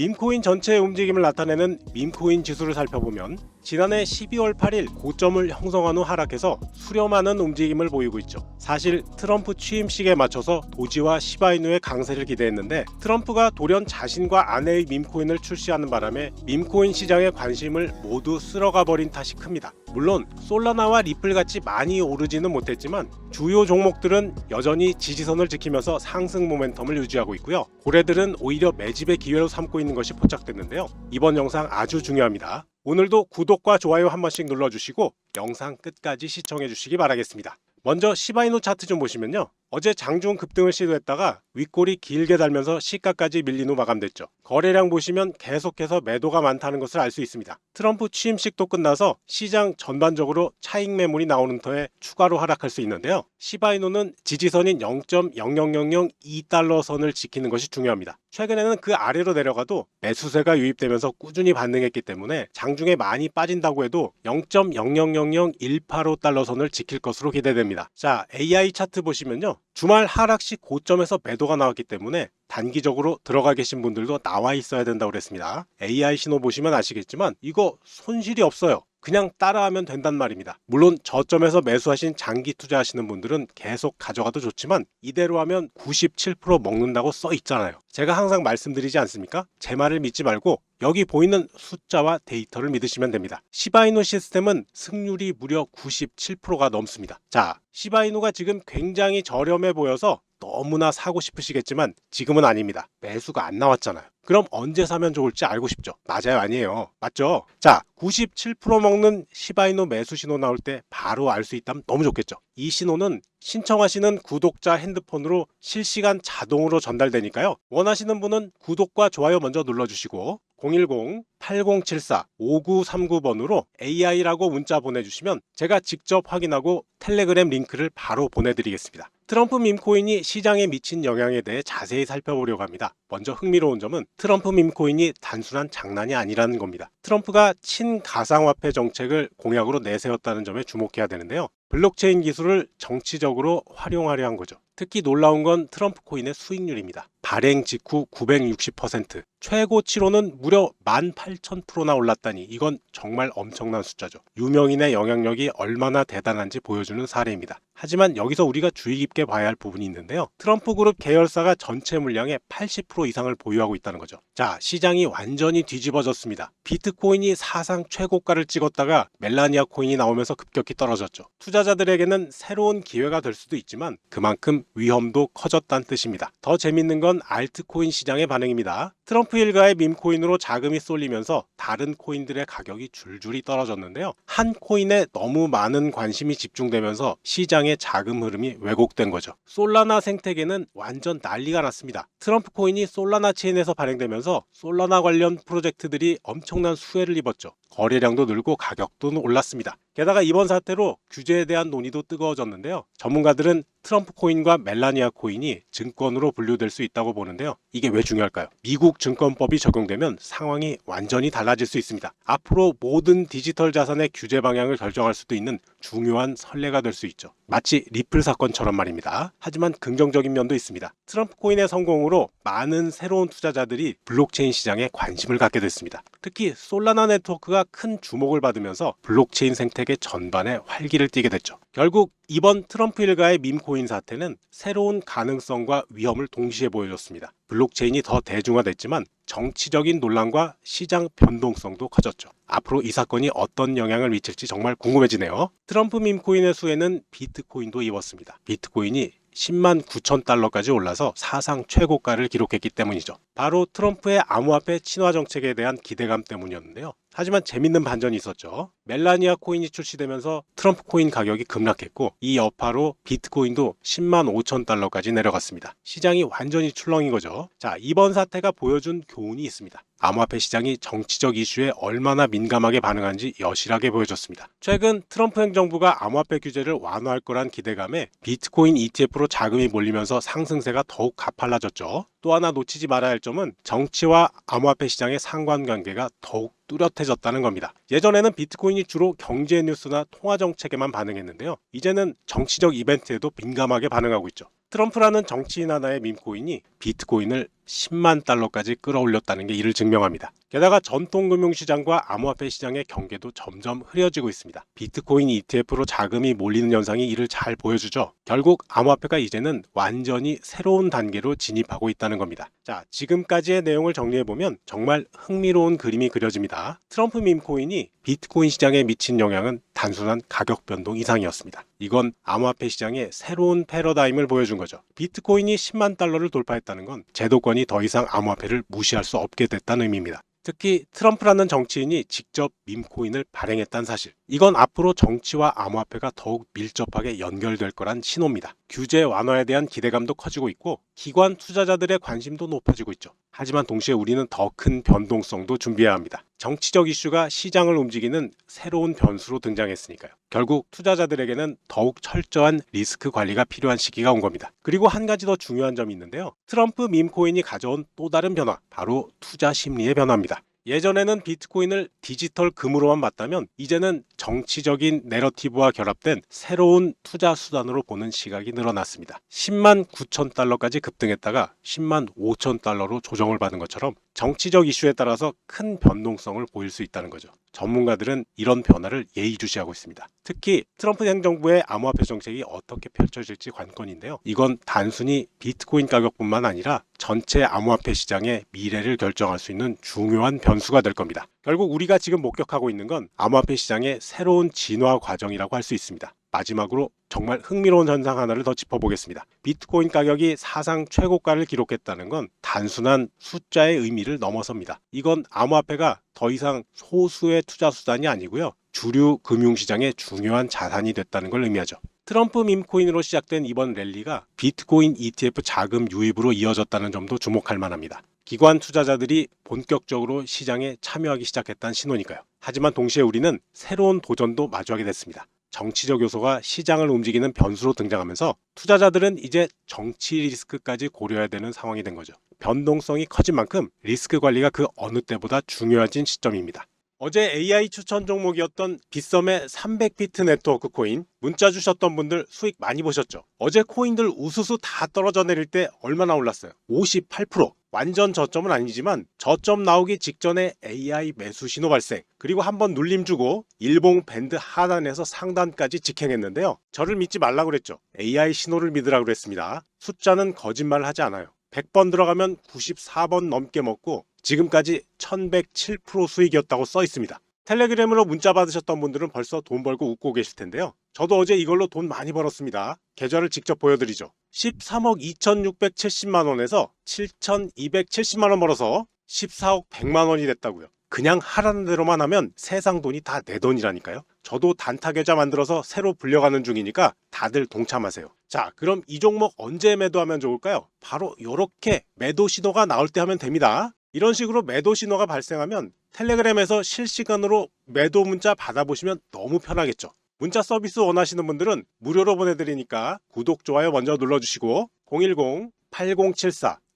밈코인 전체의 움직임을 나타내는 밈코인 지수를 살펴보면 지난해 12월 8일 고점을 형성한 후 하락해서 수렴하는 움직임을 보이고 있죠. 사실 트럼프 취임식에 맞춰서 도지와 시바이누의 강세를 기대했는데 트럼프가 돌연 자신과 아내의 밈코인을 출시하는 바람에 밈코인 시장의 관심을 모두 쓸어가 버린 탓이 큽니다. 물론 솔라나와 리플같이 많이 오르지는 못했지만 주요 종목들은 여전히 지지선을 지키면서 상승 모멘텀을 유지하고 있고요. 고래들은 오히려 매집의 기회로 삼고 있는 것이 포착됐는데요. 이번 영상 아주 중요합니다. 오늘도 구독과 좋아요 한 번씩 눌러주시고 영상 끝까지 시청해주시기 바라겠습니다. 먼저 시바이누 차트 좀 보시면요. 어제 장중 급등을 시도했다가 윗골이 길게 달면서 시가까지 밀린 후 마감됐죠. 거래량 보시면 계속해서 매도가 많다는 것을 알 수 있습니다. 트럼프 취임식도 끝나서 시장 전반적으로 차익 매물이 나오는 터에 추가로 하락할 수 있는데요. 시바이누는 지지선인 0.00002달러 선을 지키는 것이 중요합니다. 최근에는 그 아래로 내려가도 매수세가 유입되면서 꾸준히 반등했기 때문에 장중에 많이 빠진다고 해도 0.000018달러 선을 지킬 것으로 기대됩니다. 자, AI 차트 보시면요. 주말 하락 시 고점에서 매도가 나왔기 때문에 단기적으로 들어가 계신 분들도 나와 있어야 된다고 그랬습니다. AI 신호 보시면 아시겠지만 이거 손실이 없어요. 그냥 따라하면 된단 말입니다. 물론 저점에서 매수하신 장기 투자하시는 분들은 계속 가져가도 좋지만 이대로 하면 97% 먹는다고 써 있잖아요. 제가 항상 말씀드리지 않습니까? 제 말을 믿지 말고 여기 보이는 숫자와 데이터를 믿으시면 됩니다. 시바이누 시스템은 승률이 무려 97%가 넘습니다. 자, 시바이누가 지금 굉장히 저렴해 보여서 너무나 사고 싶으시겠지만 지금은 아닙니다. 매수가 안 나왔잖아요. 그럼 언제 사면 좋을지 알고 싶죠? 맞아요, 아니에요? 맞죠? 자, 97% 먹는 시바이누 매수 신호 나올 때 바로 알 수 있다면 너무 좋겠죠? 이 신호는 신청하시는 구독자 핸드폰으로 실시간 자동으로 전달되니까요. 원하시는 분은 구독과 좋아요 먼저 눌러주시고 010-8074-5939번으로 AI라고 문자 보내주시면 제가 직접 확인하고 텔레그램 링크를 바로 보내드리겠습니다. 트럼프 밈코인이 시장에 미친 영향에 대해 자세히 살펴보려고 합니다. 먼저 흥미로운 점은 트럼프 밈코인이 단순한 장난이 아니라는 겁니다. 트럼프가 친가상화폐 정책을 공약으로 내세웠다는 점에 주목해야 되는데요. 블록체인 기술을 정치적으로 활용하려 한 거죠. 특히 놀라운 건 트럼프 코인의 수익률입니다. 발행 직후 960%, 최고치로는 무려 18,000%나 올랐다니 이건 정말 엄청난 숫자죠. 유명인의 영향력이 얼마나 대단한지 보여주는 사례입니다. 하지만 여기서 우리가 주의 깊게 봐야 할 부분이 있는데요. 트럼프 그룹 계열사가 전체 물량의 80% 이상을 보유하고 있다는 거죠. 자, 시장이 완전히 뒤집어졌습니다. 비트코인이 사상 최고가를 찍었다가 멜라니아 코인이 나오면서 급격히 떨어졌죠. 투자자들에게는 새로운 기회가 될 수도 있지만 그만큼 위험도 커졌다는 뜻입니다. 더 재밌는 건 알트코인 시장의 반응입니다. 트럼프 일가의 밈코인으로 자금이 쏠리면서 다른 코인들의 가격이 줄줄이 떨어졌는데요. 한 코인에 너무 많은 관심이 집중되면서 시장의 자금 흐름이 왜곡된 거죠. 솔라나 생태계는 완전 난리가 났습니다. 트럼프 코인이 솔라나 체인에서 발행되면서 솔라나 관련 프로젝트들이 엄청난 수혜를 입었죠. 거래량도 늘고 가격도 올랐습니다. 게다가 이번 사태로 규제에 대한 논의도 뜨거워졌는데요. 전문가들은 트럼프 코인과 멜라니아 코인이 증권으로 분류될 수 있다고 보는데요. 이게 왜 중요할까요? 미국 증권법이 적용되면 상황이 완전히 달라질 수 있습니다. 앞으로 모든 디지털 자산의 규제 방향을 결정할 수도 있는 중요한 선례가 될 수 있죠. 마치 리플 사건처럼 말입니다. 하지만 긍정적인 면도 있습니다. 트럼프 코인의 성공으로 많은 새로운 투자자들이 블록체인 시장에 관심을 갖게 됐습니다. 특히 솔라나 네트워크가 큰 주목을 받으면서 블록체인 생태계 전반에 활기를 띠게 됐죠. 결국 이번 트럼프 일가의 밈코인 사태는 새로운 가능성과 위험을 동시에 보여줬습니다. 블록체인이 더 대중화됐지만 정치적인 논란과 시장 변동성도 커졌죠. 앞으로 이 사건이 어떤 영향을 미칠지 정말 궁금해지네요. 트럼프 밈코인의 수혜는 비트코인도 입었습니다. 비트코인이 10만 9천 달러까지 올라서 사상 최고가를 기록했기 때문이죠. 바로 트럼프의 암호화폐 친화 정책에 대한 기대감 때문이었는데요. 하지만 재밌는 반전이 있었죠. 멜라니아 코인이 출시되면서 트럼프 코인 가격이 급락했고 이 여파로 비트코인도 10만 5천 달러까지 내려갔습니다. 시장이 완전히 출렁인 거죠. 자, 이번 사태가 보여준 교훈이 있습니다. 암호화폐 시장이 정치적 이슈에 얼마나 민감하게 반응한지 여실하게 보여줬습니다. 최근 트럼프 행정부가 암호화폐 규제를 완화할 거란 기대감에 비트코인 ETF로 자금이 몰리면서 상승세가 더욱 가팔라졌죠. 또 하나 놓치지 말아야 할 점은 정치와 암호화폐 시장의 상관관계가 더욱 뚜렷해졌다는 겁니다. 예전에는 비트코인이 주로 경제 뉴스나 통화 정책에만 반응했는데요. 이제는 정치적 이벤트에도 민감하게 반응하고 있죠. 트럼프라는 정치인 하나의 밈코인이 비트코인을 10만 달러까지 끌어올렸다는 게 이를 증명합니다. 게다가 전통금융시장과 암호화폐 시장의 경계도 점점 흐려지고 있습니다. 비트코인 ETF로 자금이 몰리는 현상이 이를 잘 보여주죠. 결국 암호화폐가 이제는 완전히 새로운 단계로 진입하고 있다는 겁니다. 자, 지금까지의 내용을 정리해보면 정말 흥미로운 그림이 그려집니다. 트럼프 밈코인이 비트코인 시장에 미친 영향은 단순한 가격 변동 이상이었습니다. 이건 암호화폐 시장의 새로운 패러다임을 보여준 거죠. 비트코인이 10만 달러를 돌파했다는 건 제도권이 더 이상 암호화폐를 무시할 수 없게 됐다는 의미입니다. 특히 트럼프라는 정치인이 직접 밈코인을 발행했다는 사실. 이건 앞으로 정치와 암호화폐가 더욱 밀접하게 연결될 거란 신호입니다. 규제 완화에 대한 기대감도 커지고 있고 기관 투자자들의 관심도 높아지고 있죠. 하지만 동시에 우리는 더 큰 변동성도 준비해야 합니다. 정치적 이슈가 시장을 움직이는 새로운 변수로 등장했으니까요. 결국 투자자들에게는 더욱 철저한 리스크 관리가 필요한 시기가 온 겁니다. 그리고 한 가지 더 중요한 점이 있는데요. 트럼프 밈코인이 가져온 또 다른 변화, 바로 투자 심리의 변화입니다. 예전에는 비트코인을 디지털 금으로만 봤다면 이제는 정치적인 내러티브와 결합된 새로운 투자 수단으로 보는 시각이 늘어났습니다. 10만 9천 달러까지 급등했다가 10만 5천 달러로 조정을 받은 것처럼 정치적 이슈에 따라서 큰 변동성을 보일 수 있다는 거죠. 전문가들은 이런 변화를 예의주시하고 있습니다. 특히 트럼프 행정부의 암호화폐 정책이 어떻게 펼쳐질지 관건인데요. 이건 단순히 비트코인 가격뿐만 아니라 전체 암호화폐 시장의 미래를 결정할 수 있는 중요한 변수가 될 겁니다. 결국 우리가 지금 목격하고 있는 건 암호화폐 시장의 새로운 진화 과정이라고 할 수 있습니다. 마지막으로 정말 흥미로운 현상 하나를 더 짚어보겠습니다. 비트코인 가격이 사상 최고가를 기록했다는 건 단순한 숫자의 의미를 넘어섭니다. 이건 암호화폐가 더 이상 소수의 투자 수단이 아니고요. 주류 금융시장의 중요한 자산이 됐다는 걸 의미하죠. 트럼프 밈코인으로 시작된 이번 랠리가 비트코인 ETF 자금 유입으로 이어졌다는 점도 주목할 만합니다. 기관 투자자들이 본격적으로 시장에 참여하기 시작했다는 신호니까요. 하지만 동시에 우리는 새로운 도전도 마주하게 됐습니다. 정치적 요소가 시장을 움직이는 변수로 등장하면서 투자자들은 이제 정치 리스크까지 고려해야 되는 상황이 된 거죠. 변동성이 커진 만큼 리스크 관리가 그 어느 때보다 중요해진 시점입니다. 어제 AI 추천 종목이었던 빗썸의 300비트 네트워크 코인 문자 주셨던 분들 수익 많이 보셨죠? 어제 코인들 우수수 다 떨어져 내릴 때 얼마나 올랐어요? 58%. 완전 저점은 아니지만 저점 나오기 직전에 AI 매수 신호 발생, 그리고 한번 눌림 주고 일봉 밴드 하단에서 상단까지 직행했는데요. 저를 믿지 말라고 그랬죠. AI 신호를 믿으라고 그랬습니다. 숫자는 거짓말을 하지 않아요. 100번 들어가면 94번 넘게 먹고 지금까지 1107% 수익이었다고 써 있습니다. 텔레그램으로 문자 받으셨던 분들은 벌써 돈 벌고 웃고 계실 텐데요. 저도 어제 이걸로 돈 많이 벌었습니다. 계좌를 직접 보여드리죠. 13억 2670만 원에서 7270만 원 벌어서 14억 100만 원이 됐다고요. 그냥 하라는 대로만 하면 세상 돈이 다 내 돈이라니까요. 저도 단타 계좌 만들어서 새로 불려가는 중이니까 다들 동참하세요. 자, 그럼 이 종목 언제 매도하면 좋을까요? 바로 이렇게 매도 신호가 나올 때 하면 됩니다. 이런 식으로 매도 신호가 발생하면 텔레그램에서 실시간으로 매도 문자 받아보시면 너무 편하겠죠. 문자 서비스 원하시는 분들은 무료로 보내드리니까 구독, 좋아요 먼저 눌러주시고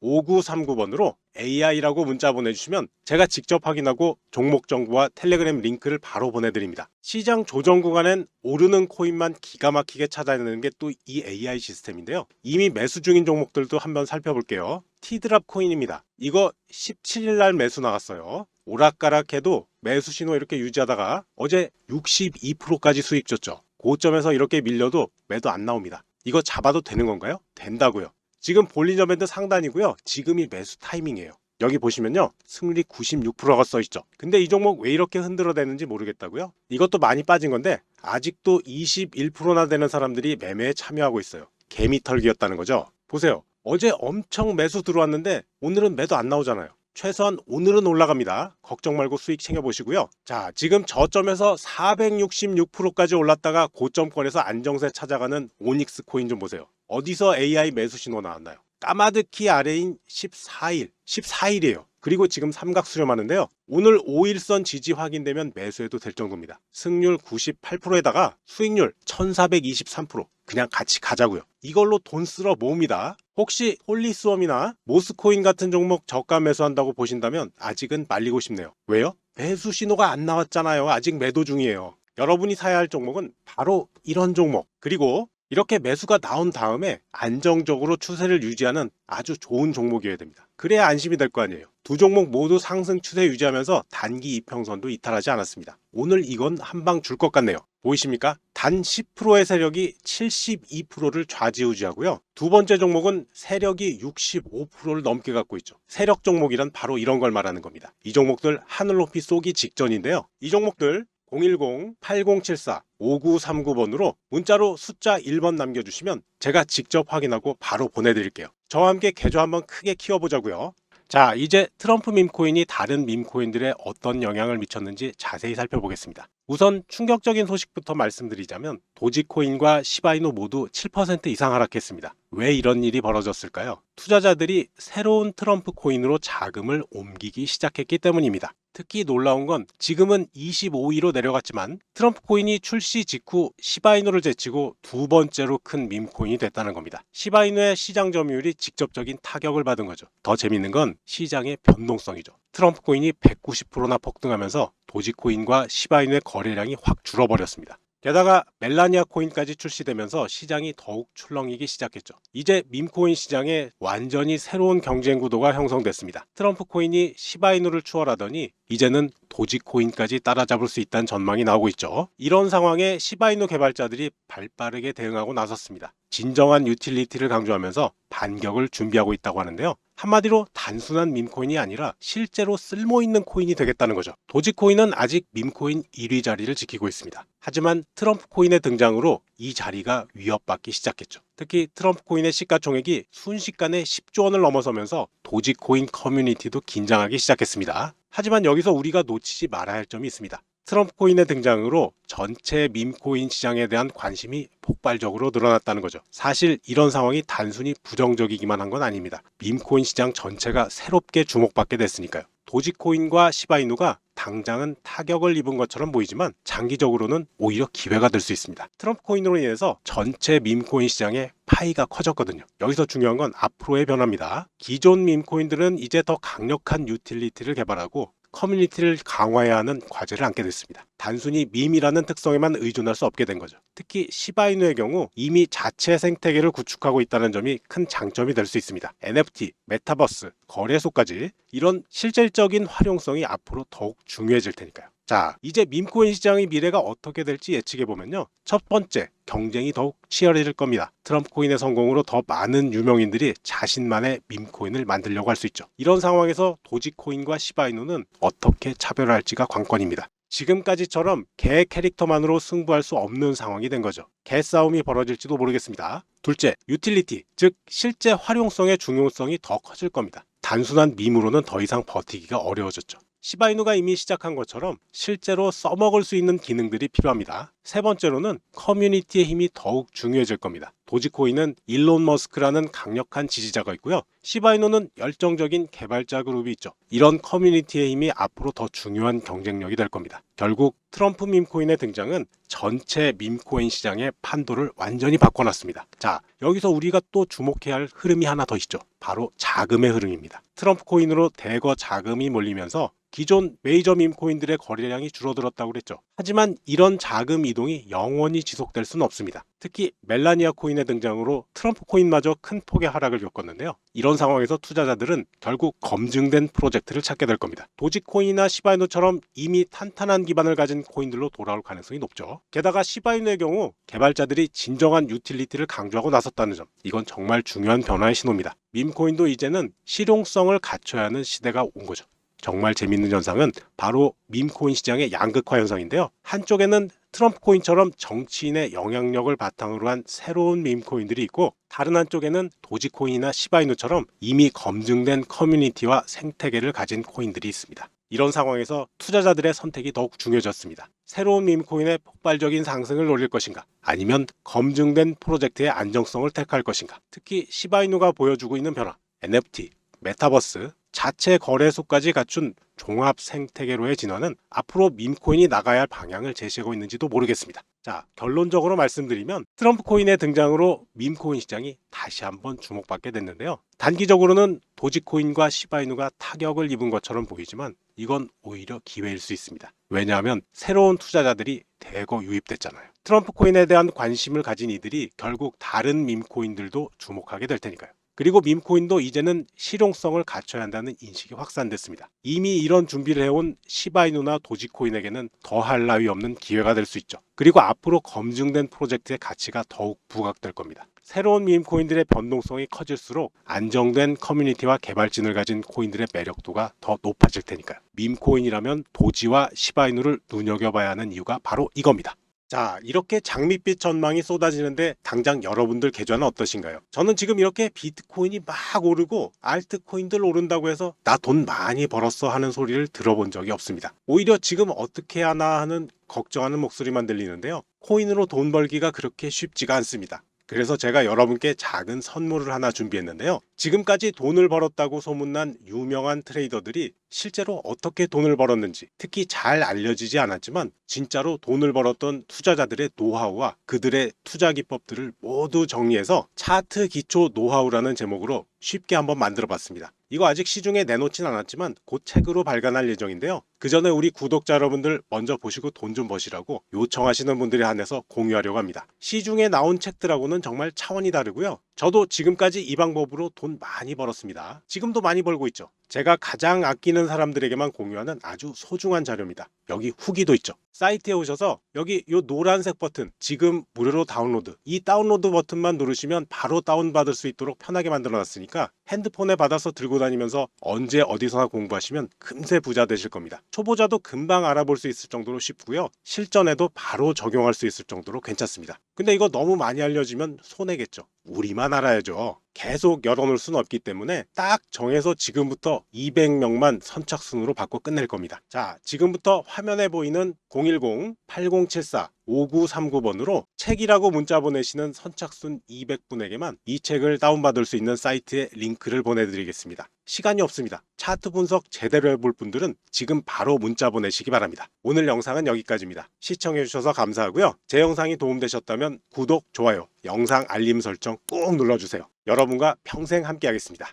010-8074-5939번으로 AI라고 문자 보내주시면 제가 직접 확인하고 종목 정보와 텔레그램 링크를 바로 보내드립니다. 시장 조정 구간엔 오르는 코인만 기가 막히게 찾아내는 게 또 이 AI 시스템인데요. 이미 매수 중인 종목들도 한번 살펴볼게요. 티드랍 코인입니다. 이거 17일 날 매수 나갔어요. 오락가락해도 매수 신호 이렇게 유지하다가 어제 62%까지 수익 줬죠. 고점에서 이렇게 밀려도 매도 안 나옵니다. 이거 잡아도 되는 건가요? 된다고요. 지금 볼린저 밴드 상단이고요. 지금이 매수 타이밍이에요. 여기 보시면요. 승리 96%가 써있죠. 근데 이 종목 왜 이렇게 흔들어대는지 모르겠다고요? 이것도 많이 빠진 건데 아직도 21%나 되는 사람들이 매매에 참여하고 있어요. 개미털기였다는 거죠. 보세요. 어제 엄청 매수 들어왔는데 오늘은 매도 안 나오잖아요. 최소한 오늘은 올라갑니다. 걱정 말고 수익 챙겨보시고요. 자, 지금 저점에서 466%까지 올랐다가 고점권에서 안정세 찾아가는 오닉스 코인 좀 보세요. 어디서 AI 매수 신호 나왔나요? 까마득히 아래인 14일이에요. 그리고 지금 삼각 수렴하는데요. 오늘 5일선 지지 확인되면 매수해도 될 정도입니다. 승률 98%에다가 수익률 1423%. 그냥 같이 가자고요. 이걸로 돈 쓸어 모읍니다. 혹시 홀리스웜이나 모스코인 같은 종목 저가 매수한다고 보신다면 아직은 말리고 싶네요. 왜요? 매수 신호가 안 나왔잖아요. 아직 매도 중이에요. 여러분이 사야 할 종목은 바로 이런 종목, 그리고 이렇게 매수가 나온 다음에 안정적으로 추세를 유지하는 아주 좋은 종목이어야 됩니다. 그래야 안심이 될 거 아니에요. 두 종목 모두 상승 추세 유지하면서 단기 이평선도 이탈하지 않았습니다. 오늘 이건 한 방 줄 것 같네요. 보이십니까? 단 10%의 세력이 72%를 좌지우지하고요. 두 번째 종목은 세력이 65%를 넘게 갖고 있죠. 세력 종목이란 바로 이런 걸 말하는 겁니다. 이 종목들 하늘 높이 쏘기 직전인데요. 이 종목들 010-8074-5939번으로 문자로 숫자 1번 남겨주시면 제가 직접 확인하고 바로 보내드릴게요. 저와 함께 계좌 한번 크게 키워보자고요. 자, 이제 트럼프 밈코인이 다른 밈코인들에 어떤 영향을 미쳤는지 자세히 살펴보겠습니다. 우선 충격적인 소식부터 말씀드리자면 도지코인과 시바이노 모두 7% 이상 하락했습니다. 왜 이런 일이 벌어졌을까요? 투자자들이 새로운 트럼프 코인으로 자금을 옮기기 시작했기 때문입니다. 특히 놀라운 건 지금은 25위로 내려갔지만 트럼프 코인이 출시 직후 시바이노를 제치고 두 번째로 큰 밈코인이 됐다는 겁니다. 시바이노의 시장 점유율이 직접적인 타격을 받은 거죠. 더 재밌는 건 시장의 변동성이죠. 트럼프 코인이 190%나 폭등하면서 도지코인과 시바이노의 거래량이 확 줄어버렸습니다. 게다가 멜라니아 코인까지 출시되면서 시장이 더욱 출렁이기 시작했죠. 이제 밈코인 시장에 완전히 새로운 경쟁 구도가 형성됐습니다. 트럼프 코인이 시바이누를 추월하더니 이제는 도지코인까지 따라잡을 수 있다는 전망이 나오고 있죠. 이런 상황에 시바이누 개발자들이 발빠르게 대응하고 나섰습니다. 진정한 유틸리티를 강조하면서 반격을 준비하고 있다고 하는데요. 한마디로 단순한 밈코인이 아니라 실제로 쓸모있는 코인이 되겠다는 거죠. 도지코인은 아직 밈코인 1위 자리를 지키고 있습니다. 하지만 트럼프 코인의 등장으로 이 자리가 위협받기 시작했죠. 특히 트럼프 코인의 시가총액이 순식간에 10조 원을 넘어서면서 도지코인 커뮤니티도 긴장하기 시작했습니다. 하지만 여기서 우리가 놓치지 말아야 할 점이 있습니다. 트럼프 코인의 등장으로 전체 밈코인 시장에 대한 관심이 폭발적으로 늘어났다는 거죠. 사실 이런 상황이 단순히 부정적이기만 한 건 아닙니다. 밈코인 시장 전체가 새롭게 주목받게 됐으니까요. 도지코인과 시바이누가 당장은 타격을 입은 것처럼 보이지만 장기적으로는 오히려 기회가 될 수 있습니다. 트럼프 코인으로 인해서 전체 밈코인 시장의 파이가 커졌거든요. 여기서 중요한 건 앞으로의 변화입니다. 기존 밈코인들은 이제 더 강력한 유틸리티를 개발하고 커뮤니티를 강화해야 하는 과제를 안게 됐습니다. 단순히 밈이라는 특성에만 의존할 수 없게 된 거죠. 특히 시바이누의 경우 이미 자체 생태계를 구축하고 있다는 점이 큰 장점이 될 수 있습니다. NFT, 메타버스, 거래소까지 이런 실질적인 활용성이 앞으로 더욱 중요해질 테니까요. 자, 이제 밈코인 시장의 미래가 어떻게 될지 예측해보면요. 첫 번째, 경쟁이 더욱 치열해질 겁니다. 트럼프 코인의 성공으로 더 많은 유명인들이 자신만의 밈코인을 만들려고 할 수 있죠. 이런 상황에서 도지코인과 시바이누는 어떻게 차별할지가 관건입니다. 지금까지처럼 개 캐릭터만으로 승부할 수 없는 상황이 된 거죠. 개 싸움이 벌어질지도 모르겠습니다. 둘째, 유틸리티, 즉 실제 활용성의 중요성이 더 커질 겁니다. 단순한 밈으로는 더 이상 버티기가 어려워졌죠. 시바이누가 이미 시작한 것처럼 실제로 써먹을 수 있는 기능들이 필요합니다. 세 번째로는 커뮤니티의 힘이 더욱 중요해질 겁니다. 도지코인은 일론 머스크라는 강력한 지지자가 있고요. 시바이누는 열정적인 개발자 그룹이 있죠. 이런 커뮤니티의 힘이 앞으로 더 중요한 경쟁력이 될 겁니다. 결국 트럼프 밈코인의 등장은 전체 밈코인 시장의 판도를 완전히 바꿔놨습니다. 자, 여기서 우리가 또 주목해야 할 흐름이 하나 더 있죠. 바로 자금의 흐름입니다. 트럼프 코인으로 대거 자금이 몰리면서 기존 메이저 밈코인들의 거래량이 줄어들었다고 그랬죠. 하지만 이런 자금 이동이 영원히 지속될 수는 없습니다. 특히 멜라니아 코인의 등장으로 트럼프 코인마저 큰 폭의 하락을 겪었는데요. 이런 상황에서 투자자들은 결국 검증된 프로젝트를 찾게 될 겁니다. 도지코인이나 시바이누처럼 이미 탄탄한 기반을 가진 코인들로 돌아올 가능성이 높죠. 게다가 시바이누의 경우 개발자들이 진정한 유틸리티를 강조하고 나섰다는 점, 이건 정말 중요한 변화의 신호입니다. 밈코인도 이제는 실용성을 갖춰야 하는 시대가 온 거죠. 정말 재밌는 현상은 바로 밈코인 시장의 양극화 현상인데요. 한쪽에는 트럼프 코인처럼 정치인의 영향력을 바탕으로 한 새로운 밈코인들이 있고, 다른 한쪽에는 도지코인이나 시바이누처럼 이미 검증된 커뮤니티와 생태계를 가진 코인들이 있습니다. 이런 상황에서 투자자들의 선택이 더욱 중요해졌습니다. 새로운 밈코인의 폭발적인 상승을 노릴 것인가, 아니면 검증된 프로젝트의 안정성을 택할 것인가. 특히 시바이누가 보여주고 있는 변화, NFT, 메타버스, 자체 거래소까지 갖춘 종합 생태계로의 진화는 앞으로 밈코인이 나가야 할 방향을 제시하고 있는지도 모르겠습니다. 자, 결론적으로 말씀드리면 트럼프 코인의 등장으로 밈코인 시장이 다시 한번 주목받게 됐는데요. 단기적으로는 도지코인과 시바이누가 타격을 입은 것처럼 보이지만 이건 오히려 기회일 수 있습니다. 왜냐하면 새로운 투자자들이 대거 유입됐잖아요. 트럼프 코인에 대한 관심을 가진 이들이 결국 다른 밈코인들도 주목하게 될 테니까요. 그리고 밈코인도 이제는 실용성을 갖춰야 한다는 인식이 확산됐습니다. 이미 이런 준비를 해온 시바이누나 도지코인에게는 더할 나위 없는 기회가 될 수 있죠. 그리고 앞으로 검증된 프로젝트의 가치가 더욱 부각될 겁니다. 새로운 밈코인들의 변동성이 커질수록 안정된 커뮤니티와 개발진을 가진 코인들의 매력도가 더 높아질 테니까요. 밈코인이라면 도지와 시바이누를 눈여겨봐야 하는 이유가 바로 이겁니다. 자, 이렇게 장밋빛 전망이 쏟아지는데 당장 여러분들 계좌는 어떠신가요? 저는 지금 이렇게 비트코인이 막 오르고 알트코인들 오른다고 해서 나 돈 많이 벌었어 하는 소리를 들어본 적이 없습니다. 오히려 지금 어떻게 하나 하는 걱정하는 목소리만 들리는데요. 코인으로 돈 벌기가 그렇게 쉽지가 않습니다. 그래서 제가 여러분께 작은 선물을 하나 준비했는데요. 지금까지 돈을 벌었다고 소문난 유명한 트레이더들이 실제로 어떻게 돈을 벌었는지, 특히 잘 알려지지 않았지만 진짜로 돈을 벌었던 투자자들의 노하우와 그들의 투자 기법들을 모두 정리해서 차트 기초 노하우라는 제목으로 쉽게 한번 만들어 봤습니다. 이거 아직 시중에 내놓진 않았지만 곧 책으로 발간할 예정인데요. 그 전에 우리 구독자 여러분들 먼저 보시고 돈 좀 버시라고 요청하시는 분들에 한해서 공유하려고 합니다. 시중에 나온 책들하고는 정말 차원이 다르고요. 저도 지금까지 이 방법으로 돈 많이 벌었습니다. 지금도 많이 벌고 있죠. 제가 가장 아끼는 사람들에게만 공유하는 아주 소중한 자료입니다. 여기 후기도 있죠. 사이트에 오셔서 여기 이 노란색 버튼, 지금 무료로 다운로드, 이 다운로드 버튼만 누르시면 바로 다운받을 수 있도록 편하게 만들어 놨으니까 핸드폰에 받아서 들고 다니면서 언제 어디서나 공부하시면 금세 부자 되실 겁니다. 초보자도 금방 알아볼 수 있을 정도로 쉽고요. 실전에도 바로 적용할 수 있을 정도로 괜찮습니다. 근데 이거 너무 많이 알려지면 손해겠죠. 우리만 알아야죠. 계속 열어놓을 수는 없기 때문에 딱 정해서 지금부터 200명만 선착순으로 받고 끝낼 겁니다. 자, 지금부터 화면에 보이는 010-8074-5939번으로 책이라고 문자 보내시는 선착순 200분에게만 이 책을 다운받을 수 있는 사이트에 링크를 보내드리겠습니다. 시간이 없습니다. 차트 분석 제대로 해볼 분들은 지금 바로 문자 보내시기 바랍니다. 오늘 영상은 여기까지입니다. 시청해주셔서 감사하고요. 제 영상이 도움되셨다면 구독, 좋아요, 영상 알림 설정 꼭 눌러주세요. 여러분과 평생 함께 하겠습니다.